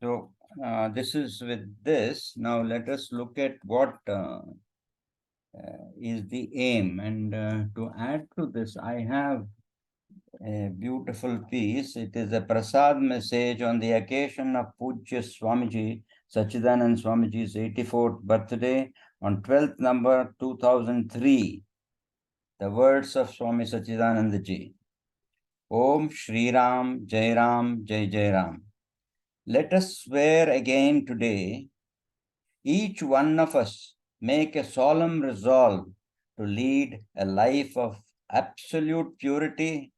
So this is with this. Now let us look at what is the aim. And to add to this, I have a beautiful piece. It is a Prasad message on the occasion of Pujya Swamiji, Sachidanand Swamiji's 84th birthday on 12th number 2003. The words of Swami Sachidananda Ji. Om Shri Ram, Jai Ram, Jai Jai Ram. Let us swear again today, each one of us make a solemn resolve to lead a life of absolute purity,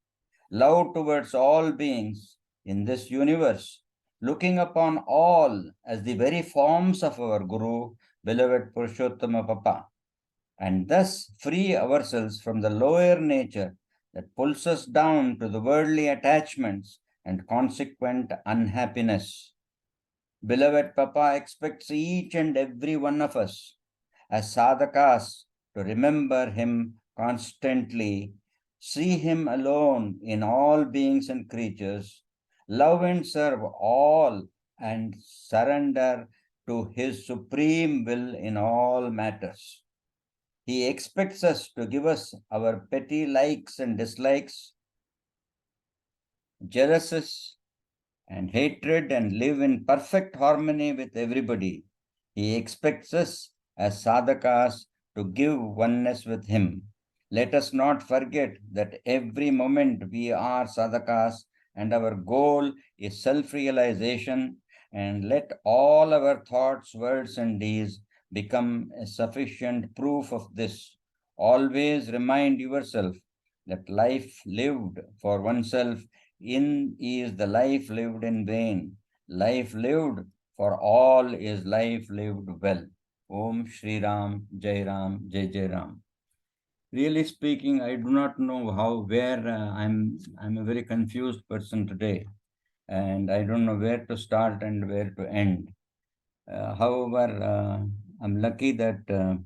love towards all beings in this universe, looking upon all as the very forms of our Guru, beloved Purushottama Papa, and thus free ourselves from the lower nature that pulls us down to the worldly attachments and consequent unhappiness. Beloved Papa expects each and every one of us as sadhakas to remember him constantly, see him alone in all beings and creatures, love and serve all, and surrender to his supreme will in all matters. He expects us to give us our petty likes and dislikes, jealousies, and hatred, and live in perfect harmony with everybody. He expects us as sadhakas to give oneness with him. Let us not forget that every moment we are sadhakas and our goal is self-realization, and let all our thoughts, words, and deeds become a sufficient proof of this. Always remind yourself that life lived for oneself is the life lived in vain. Life lived for all is life lived well. Om Shri Ram, Jai Ram, Jai Jai Ram. Really speaking, I do not know where I'm a very confused person today, and I don't know where to start and where to end. However, I'm lucky that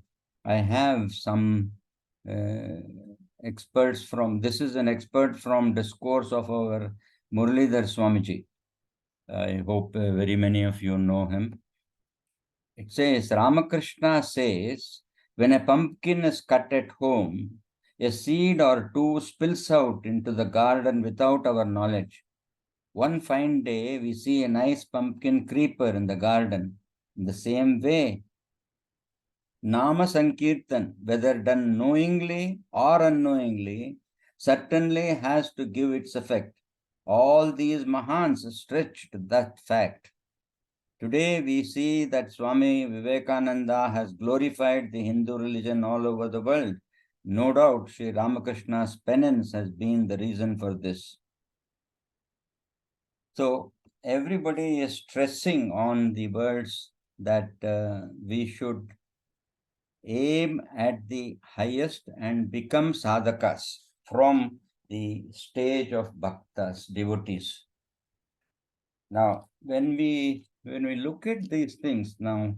I have some uh, experts from, this is an expert from discourse of our Muralidhar Swamiji. I hope very many of you know him. It says, Ramakrishna says, when a pumpkin is cut at home, a seed or two spills out into the garden without our knowledge. One fine day, we see a nice pumpkin creeper in the garden. In the same way, Nama Sankirtan, whether done knowingly or unknowingly, certainly has to give its effect. All these Mahans stretched that fact. Today we see that Swami Vivekananda has glorified the Hindu religion all over the world. No doubt Sri Ramakrishna's penance has been the reason for this. So everybody is stressing on the words that we should aim at the highest and become sadhakas from the stage of bhaktas, devotees. Now, when we look at these things now,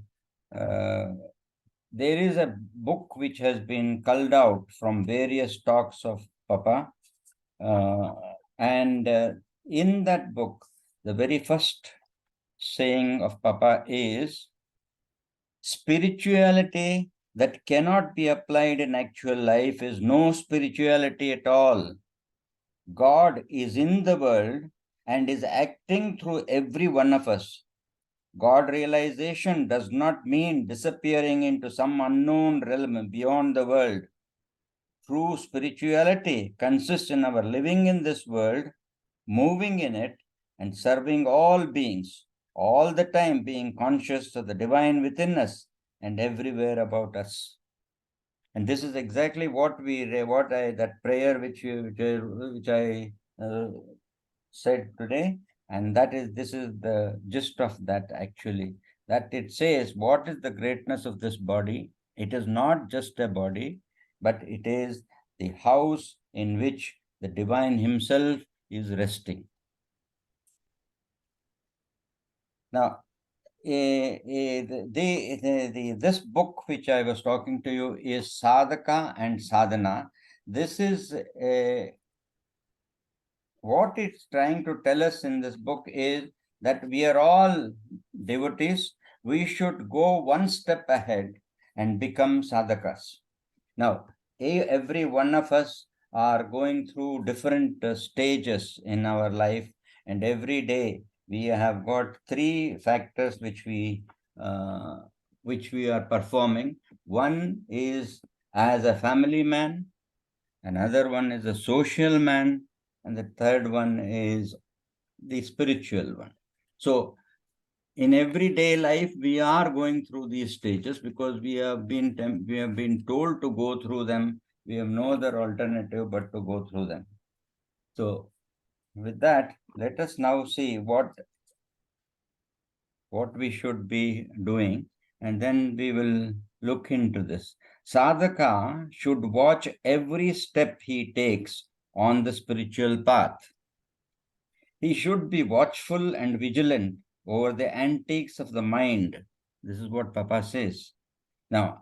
there is a book which has been culled out from various talks of Papa, and in that book, the very first saying of Papa is, spirituality that cannot be applied in actual life is no spirituality at all. God is in the world and is acting through every one of us. God realization does not mean disappearing into some unknown realm beyond the world. True spirituality consists in our living in this world, moving in it, and serving all beings, all the time being conscious of the divine within us and everywhere about us. And this is exactly what that prayer which I said today, and this is the gist of that actually. That it says, what is the greatness of this body? It is not just a body, but it is the house in which the divine himself is resting. Now, this book which I was talking to you is Sadhaka and Sadhana. This is what it's trying to tell us in this book is that we are all devotees, we should go one step ahead and become sadhakas. Now, every one of us are going through different stages in our life, and every day we have got three factors uh, which we are performing. One is as a family man, another one is a social man, and the third one is the spiritual one. So in everyday life we are going through these stages because we have been told to go through them. We have no other alternative but to go through them. So with that, let us now see what we should be doing, and then we will look into this. Sadhaka should watch every step he takes on the spiritual path. He should be watchful and vigilant over the antics of the mind. This is what Papa says. Now,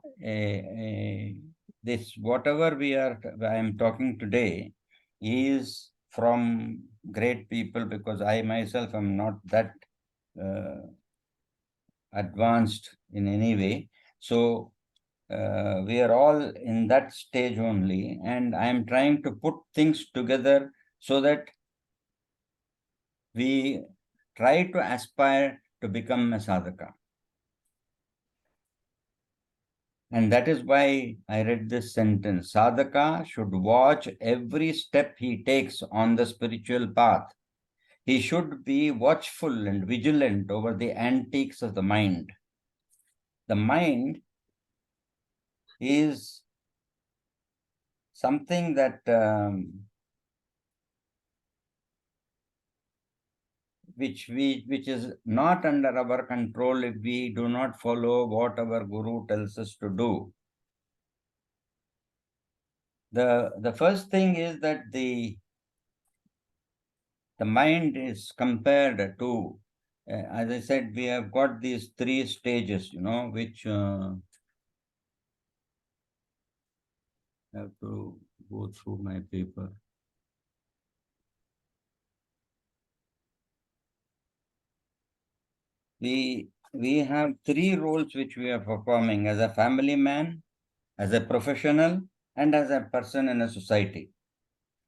this whatever I am talking today is from great people, because I myself am not that uh, advanced in any way. So we are all in that stage only, and I am trying to put things together so that we try to aspire to become a sadhaka. And that is why I read this sentence. Sadhaka should watch every step he takes on the spiritual path. He should be watchful and vigilant over the antics of the mind. The mind is something that which is not under our control if we do not follow what our guru tells us to do. The first thing is that the mind is compared to, as I said, we have got these three stages, which have to go through my paper. We have three roles which we are performing: as a family man, as a professional, and as a person in a society.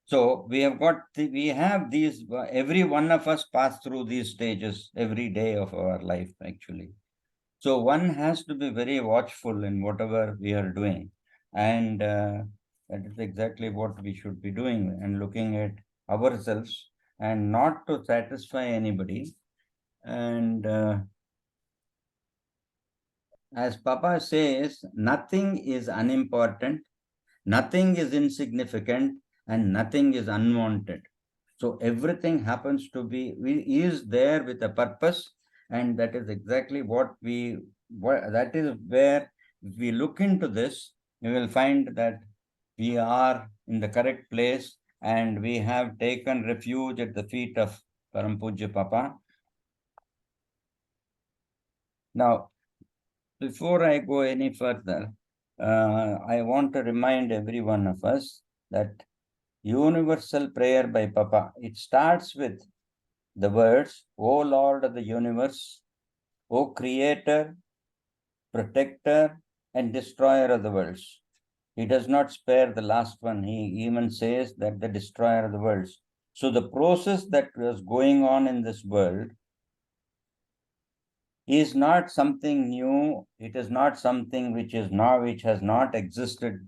So we have these, every one of us pass through these stages every day of our life, actually. So one has to be very watchful in whatever we are doing. And that is exactly what we should be doing, and looking at ourselves and not to satisfy anybody. And as Papa says, nothing is unimportant, nothing is insignificant, and nothing is unwanted. So everything happens to be, is there with a purpose, and that is exactly that is where, if we look into this, we will find that we are in the correct place, and we have taken refuge at the feet of Param Pujya Papa. Now, before I go any further, I want to remind every one of us that universal prayer by Papa, it starts with the words, O Lord of the universe, O Creator, Protector, and Destroyer of the worlds. He does not spare the last one. He even says that the Destroyer of the worlds. So the process that was going on in this world is not something new. It is not something which has not existed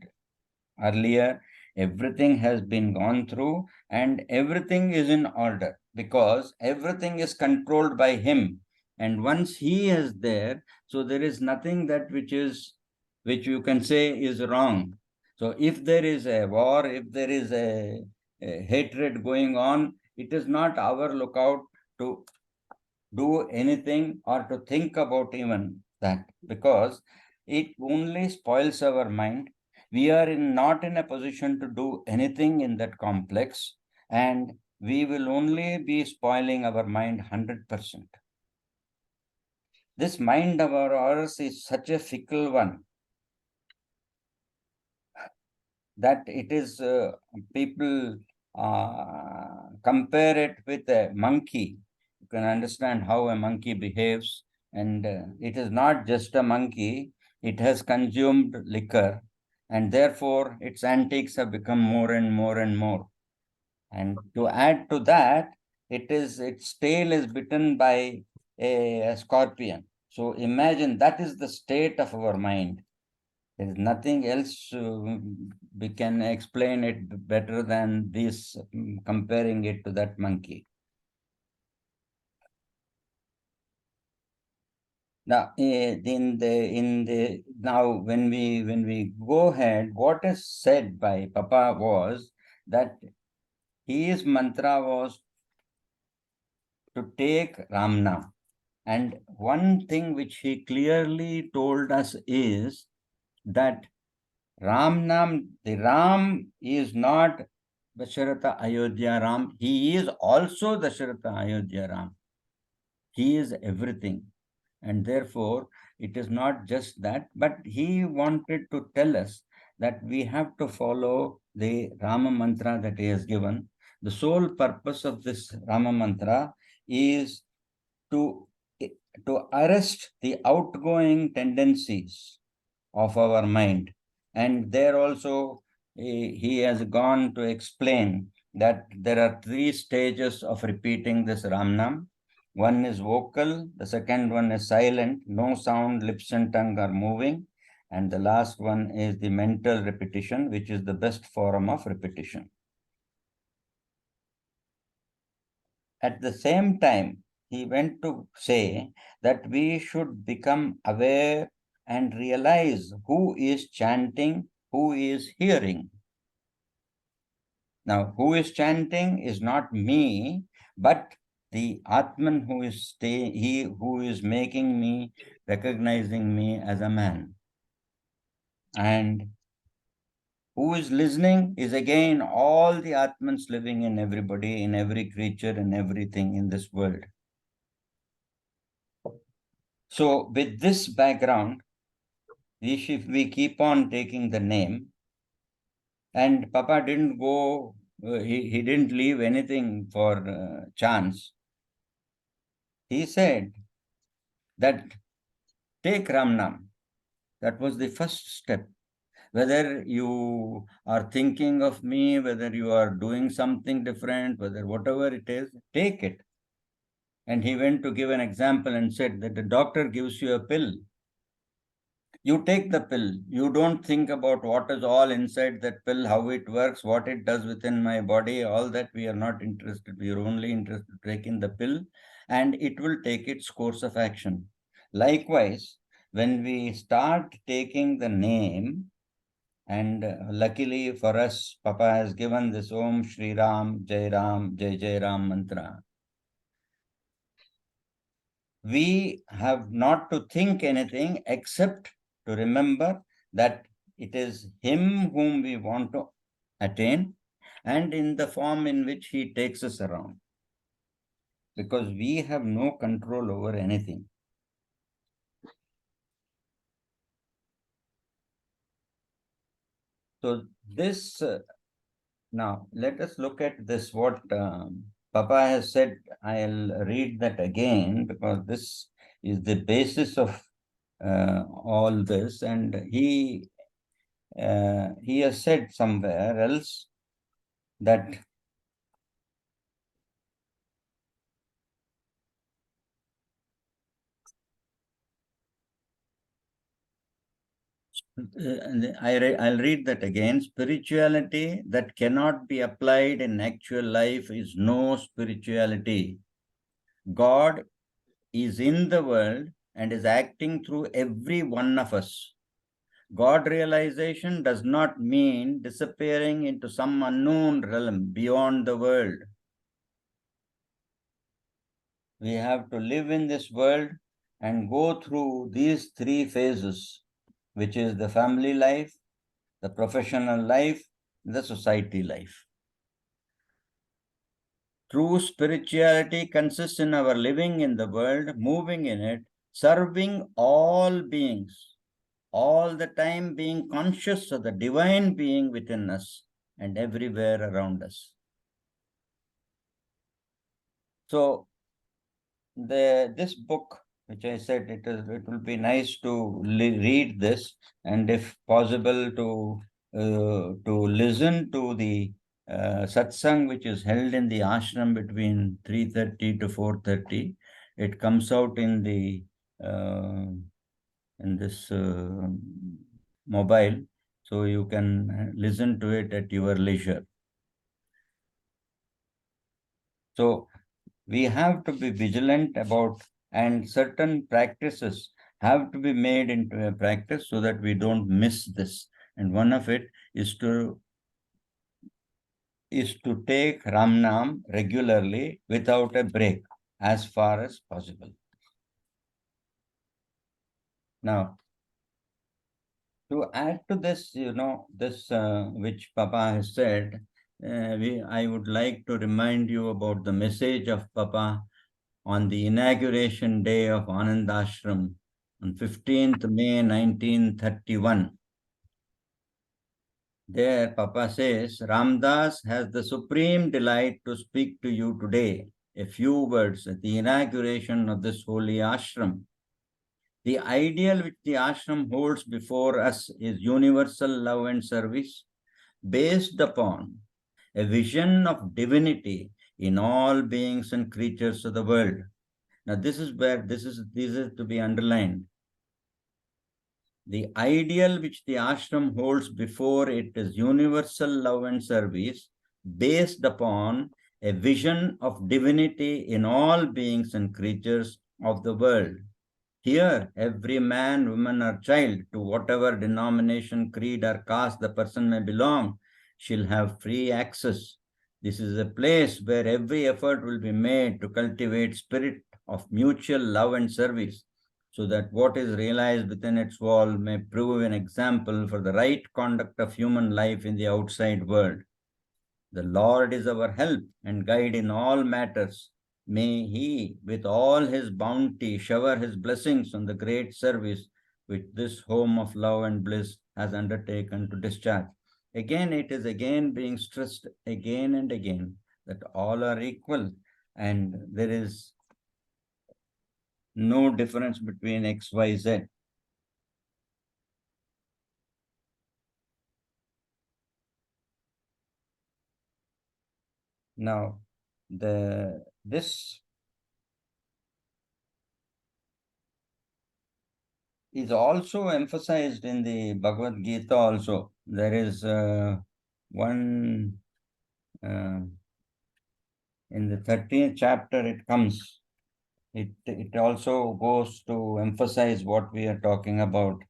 earlier. Everything has been gone through, and everything is in order because everything is controlled by him. And once he is there, so there is nothing that which you can say is wrong. So if there is a war, if there is a hatred going on, it is not our lookout to do anything or to think about even that, because it only spoils our mind. We are not in a position to do anything in that complex, and we will only be spoiling our mind 100%. This mind of ours is such a fickle one that it is, people compare it with a monkey. you can understand how a monkey behaves. And it is not just a monkey, it has consumed liquor, and therefore its antics have become more and more and more. And to add to that, its tail is bitten by a scorpion. So imagine that is the state of our mind. There is nothing else we can explain it better than this, comparing it to that monkey. Now, now when we go ahead, what is said by Papa was that his mantra was to take Ramnam. And one thing which he clearly told us is that Ramnam, the Ram is not Dasharatha Ayodhya Ram. He is also Dasharatha Ayodhya Ram. He is everything. And therefore, it is not just that, but he wanted to tell us that we have to follow the Rama mantra that he has given. The sole purpose of this Rama mantra is to, to arrest the outgoing tendencies of our mind. And there also, he has gone to explain that there are three stages of repeating this Ramnam. One is vocal, the second one is silent, no sound, lips and tongue are moving. And the last one is the mental repetition, which is the best form of repetition. At the same time, he went to say that we should become aware and realize who is chanting, who is hearing. Now, who is chanting is not me, but the Atman who is he who is making me, recognizing me as a man. And who is listening is again all the Atmans living in everybody, in every creature, and everything in this world. So with this background, we keep on taking the name, and Papa didn't go, he didn't leave anything for chance. He said that take Ramnam. That was the first step. Whether you are thinking of me, whether you are doing something different, whether whatever it is, take it. And he went to give an example and said that the doctor gives you a pill. You take the pill. You don't think about what is all inside that pill, how it works, what it does within my body, all that we are not interested. We are only interested in taking the pill, and it will take its course of action. Likewise, when we start taking the name, and luckily for us, Papa has given this Om Shri Ram, Jai Ram mantra. We have not to think anything except to remember that it is him whom we want to attain, and in the form in which he takes us around, because we have no control over anything. So this, now let us look at this, what Papa has said. I'll read that again because this is the basis of all this, and he has said somewhere else that I'll read that again. Spirituality that cannot be applied in actual life is no spirituality. God is in the world and is acting through every one of us. God realization does not mean disappearing into some unknown realm beyond the world. We have to live in this world and go through these three phases, which is the family life, the professional life, the society life. True spirituality consists in our living in the world, moving in it, serving all beings, all the time being conscious of the divine being within us and everywhere around us. So this book, which I said, it will be nice to read this, and if possible to listen to the satsang which is held in the ashram between 3:30 to 4:30. It comes out in the in this mobile, so you can listen to it at your leisure. So we have to be vigilant about, and certain practices have to be made into a practice so that we don't miss this. And one of it is to take Ram Nam regularly without a break as far as possible. Now, to add to this, this which Papa has said, I would like to remind you about the message of Papa on the inauguration day of Anand Ashram on 15th May 1931. There, Papa says, Ramdas has the supreme delight to speak to you today a few words at the inauguration of this holy ashram. The ideal which the ashram holds before us is universal love and service based upon a vision of divinity in all beings and creatures of the world. Now, this is where this is to be underlined. The ideal which the ashram holds before it is universal love and service based upon a vision of divinity in all beings and creatures of the world. Here, every man, woman, or child, to whatever denomination, creed, or caste the person may belong, shall have free access. This is a place where every effort will be made to cultivate spirit of mutual love and service, so that what is realized within its wall may prove an example for the right conduct of human life in the outside world. The Lord is our help and guide in all matters. May He, with all His bounty, shower His blessings on the great service which this home of love and bliss has undertaken to discharge. Again, it is again being stressed again and again that all are equal and there is no difference between X, Y, Z. Now, this is also emphasized in the Bhagavad Gita also. There is one in the 13th chapter it comes. It also goes to emphasize what we are talking about.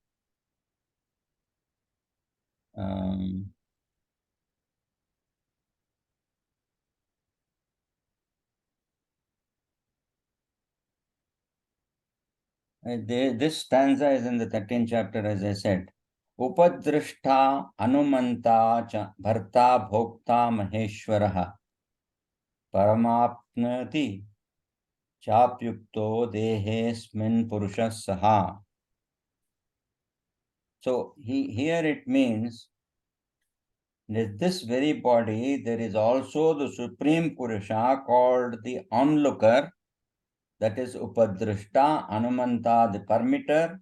This stanza is in the 13th chapter, as I said. Upadrishta anumanta cha bharta bhokta maheshwaraha paramapnati chapyukto dehesmin purusha saha. So here it means that this very body, there is also the Supreme Purusha called the onlooker, that is Upadrishta, Anumanta, the permitter,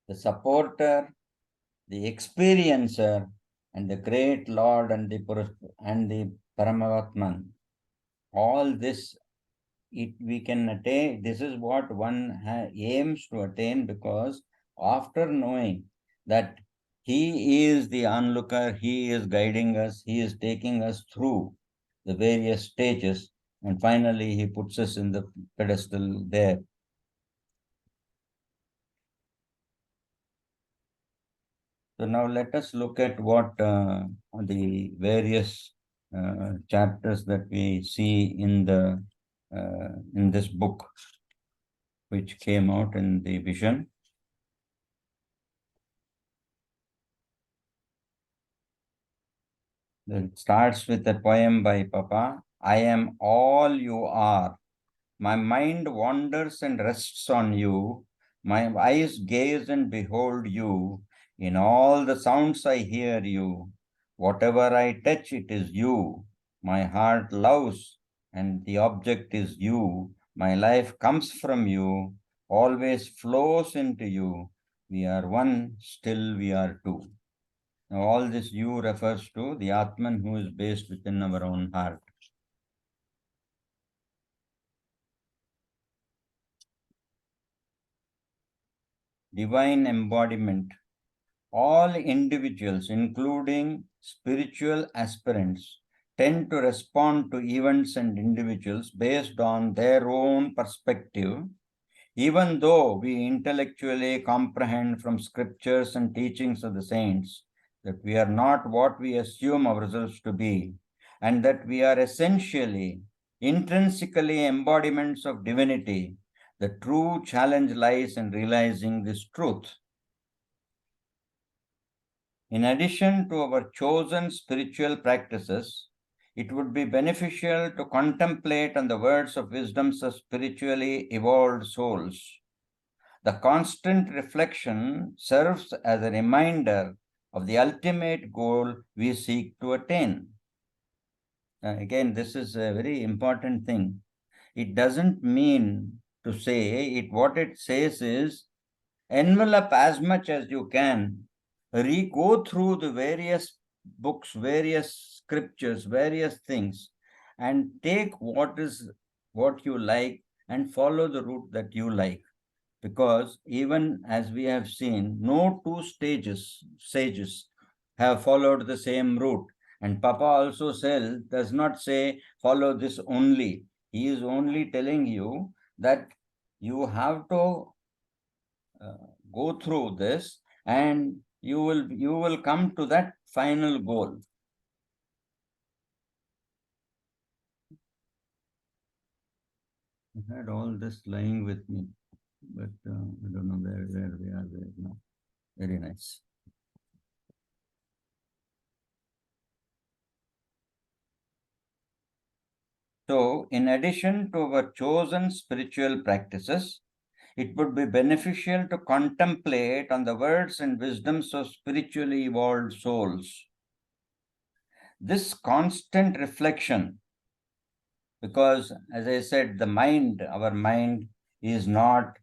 the supporter, the experiencer, and the great Lord and the Paramavatman. All this we can attain. This is what one aims to attain, because after knowing that He is the onlooker, He is guiding us, He is taking us through the various stages, and finally He puts us in the pedestal there. So now let us look at what the various chapters that we see in this book, which came out in the vision. It starts with a poem by Papa. I am all you are. My mind wanders and rests on you. My eyes gaze and behold you. In all the sounds I hear you. Whatever I touch, it is you. My heart loves, and the object is you. My life comes from you, always flows into you. We are one, still we are two. Now, all this you refers to the Atman who is based within our own heart. Divine embodiment. All individuals, including spiritual aspirants, tend to respond to events and individuals based on their own perspective. Even though we intellectually comprehend from scriptures and teachings of the saints that we are not what we assume ourselves to be, and that we are essentially, intrinsically embodiments of divinity, the true challenge lies in realizing this truth. In addition to our chosen spiritual practices, it would be beneficial to contemplate on the words of wisdoms of spiritually evolved souls. The constant reflection serves as a reminder of the ultimate goal we seek to attain. Again, this is a very important thing. It doesn't mean to say it, what it says is envelop as much as you can, go through the various books, various scriptures, various things, and take what you like and follow the route that you like. Because even as we have seen, no two sages have followed the same route. And Papa also does not say follow this only. He is only telling you that you have to go through this, and you will come to that final goal. I had all this lying with me, but I don't know where we are there now. Very nice. So, in addition to our chosen spiritual practices, it would be beneficial to contemplate on the words and wisdoms of spiritually evolved souls. This constant reflection, because as I said, our mind is not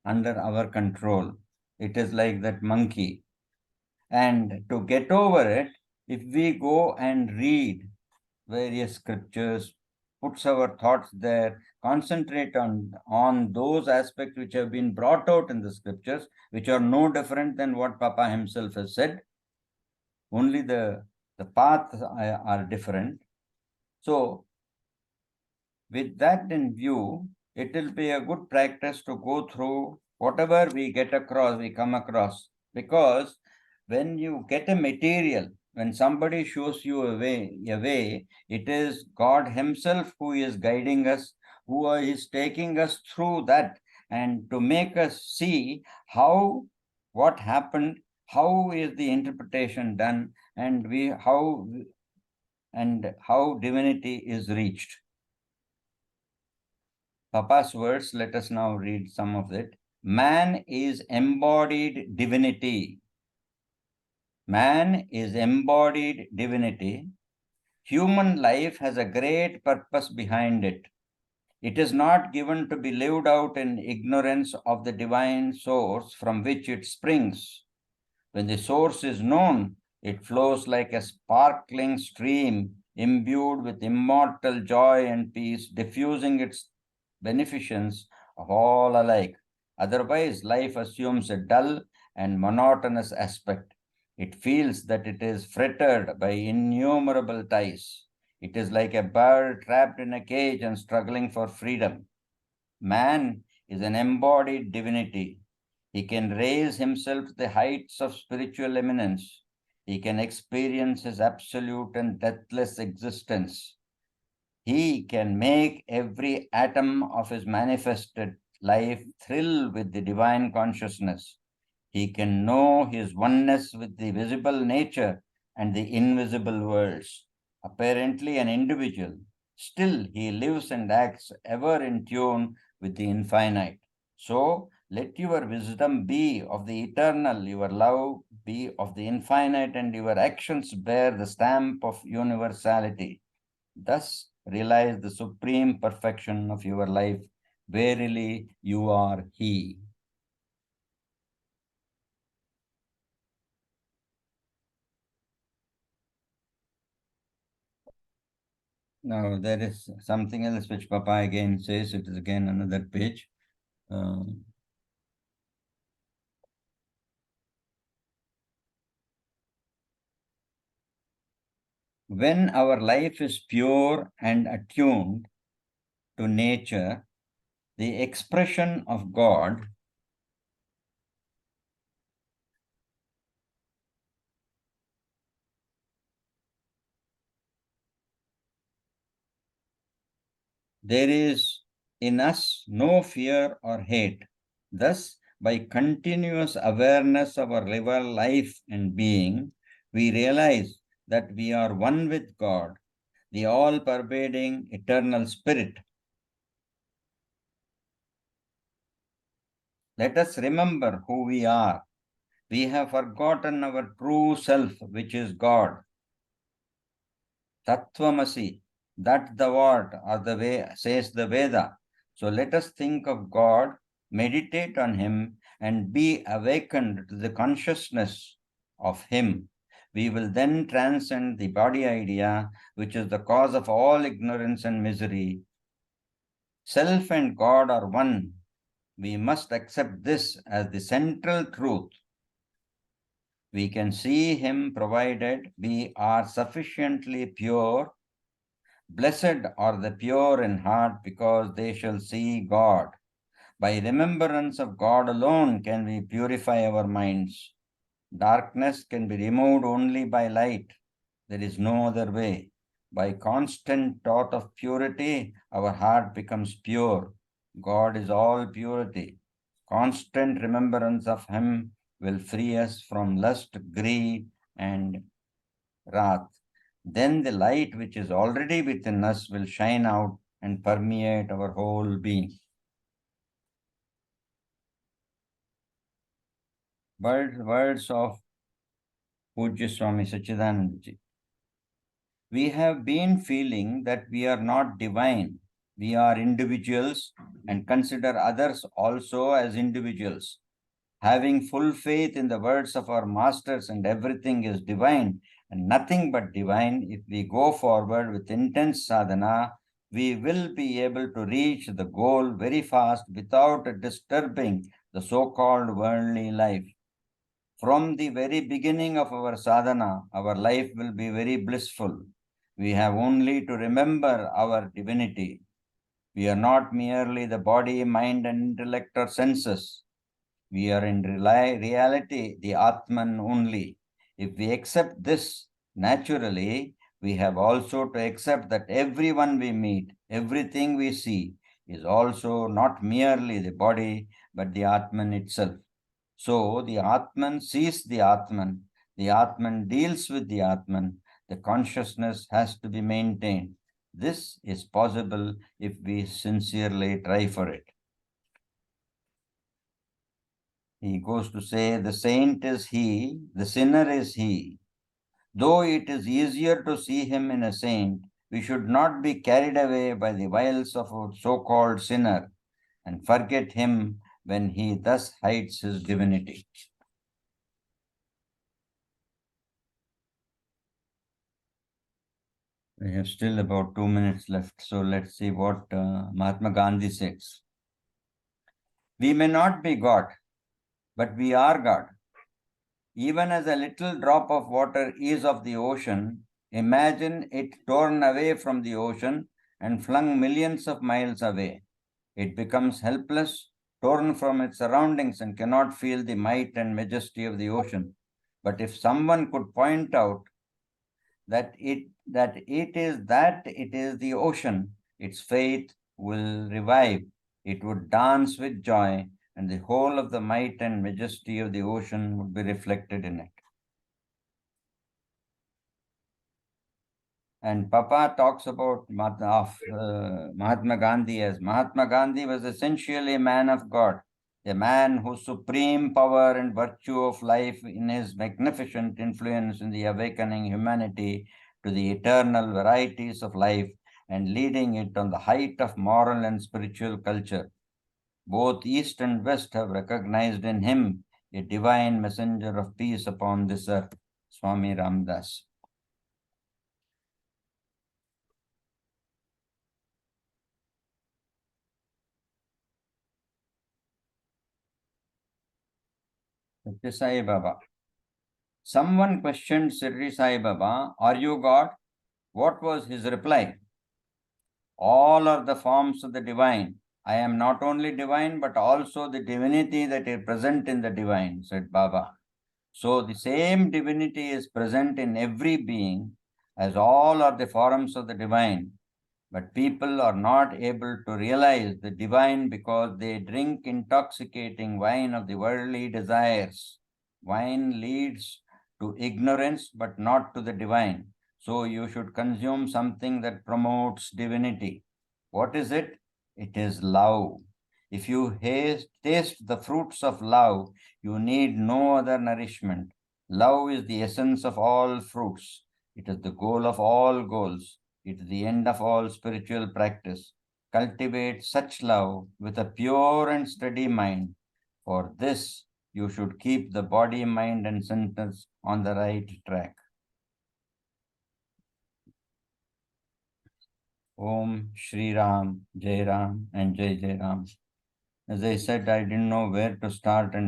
under our control. It is like that monkey. And to get over it, if we go and read various scriptures, puts our thoughts there, concentrate on those aspects which have been brought out in the scriptures, which are no different than what Papa himself has said. Only the paths are different. So, with that in view, it will be a good practice to go through whatever we come across. Because when you get a material, when somebody shows you a way, it is God Himself who is guiding us, who is taking us through that, and to make us see what happened, how is the interpretation done, and how divinity is reached. Papa's words, let us now read some of it. Man is embodied divinity. Man is embodied divinity. Human life has a great purpose behind it. It is not given to be lived out in ignorance of the divine source from which it springs. When the source is known, it flows like a sparkling stream imbued with immortal joy and peace, diffusing its beneficence of all alike. Otherwise, life assumes a dull and monotonous aspect. It feels that it is fretted by innumerable ties. It is like a bird trapped in a cage and struggling for freedom. Man is an embodied divinity. He can raise himself to the heights of spiritual eminence. He can experience his absolute and deathless existence. He can make every atom of his manifested life thrill with the divine consciousness. He can know his oneness with the visible nature and the invisible worlds. Apparently an individual, still he lives and acts ever in tune with the infinite. So, Let your wisdom be of the eternal, your love be of the infinite, and your actions bear the stamp of universality. Thus realize the supreme perfection of your life. Verily, you are He. Now, there is something else which Papa again says. It is again another page. When our life is pure and attuned to nature, the expression of God there is in us no fear or hate. Thus, by continuous awareness of our life and being, we realize that we are one with God, the all-pervading eternal spirit. Let us remember who we are. We have forgotten our true self, which is God. Tattvamasi, that the what, or the way, says the Veda. So let us think of God, meditate on Him, and be awakened to the consciousness of Him. We will then transcend the body idea, which is the cause of all ignorance and misery. Self and God are one. We must accept this as the central truth. We can see Him provided we are sufficiently pure. Blessed are the pure in heart, because they shall see God. By remembrance of God alone can we purify our minds. Darkness can be removed only by light. There is no other way. By constant thought of purity, our heart becomes pure. God is all purity. Constant remembrance of Him will free us from lust, greed, and wrath. Then the light which is already within us will shine out and permeate our whole being. Words of Pujya Swami Sachidananda. We have been feeling that we are not divine. We are individuals and consider others also as individuals. Having full faith in the words of our masters and everything is divine and nothing but divine, if we go forward with intense sadhana, we will be able to reach the goal very fast without disturbing the so-called worldly life. From the very beginning of our sadhana, our life will be very blissful. We have only to remember our divinity. We are not merely the body, mind, and intellect or senses. We are in reality the Atman only. If we accept this naturally, we have also to accept that everyone we meet, everything we see, is also not merely the body, but the Atman itself. So the Atman sees the Atman deals with the Atman, the consciousness has to be maintained. This is possible if we sincerely try for it. He goes to say, the saint is he, the sinner is he. Though it is easier to see him in a saint, we should not be carried away by the wiles of a so-called sinner and forget him when he thus hides his divinity. We have still about 2 minutes left, so let's see what Mahatma Gandhi says. We may not be God, but we are God. Even as a little drop of water is of the ocean, imagine it torn away from the ocean and flung millions of miles away. It becomes helpless, torn from its surroundings, and cannot feel the might and majesty of the ocean. But if someone could point out that it is the ocean, its faith will revive. It would dance with joy, and the whole of the might and majesty of the ocean would be reflected in it. And Papa talks about Mahatma Gandhi as Mahatma Gandhi was essentially a man of God. a man whose supreme power and virtue of life in his magnificent influence in the awakening humanity to the eternal varieties of life and leading it on the height of moral and spiritual culture. Both East and West have recognized in him a divine messenger of peace upon this earth. Swami Ramdas. Satya Sai Baba. Someone questioned Sri Sai Baba, "Are you God?" What was his reply? "All are the forms of the divine. I am not only divine, but also the divinity that is present in the divine," said Baba. So the same divinity is present in every being, as all are the forms of the divine. But people are not able to realize the divine because they drink intoxicating wine of the worldly desires. Wine leads to ignorance, but not to the divine. So you should consume something that promotes divinity. What is it? It is love. If you taste the fruits of love, you need no other nourishment. Love is the essence of all fruits. It is the goal of all goals. It is the end of all spiritual practice. Cultivate such love with a pure and steady mind. For this, you should keep the body, mind, and senses on the right track. Om Shri Ram, Jai Ram, and Jai Jai Ram. As I said, I didn't know where to start and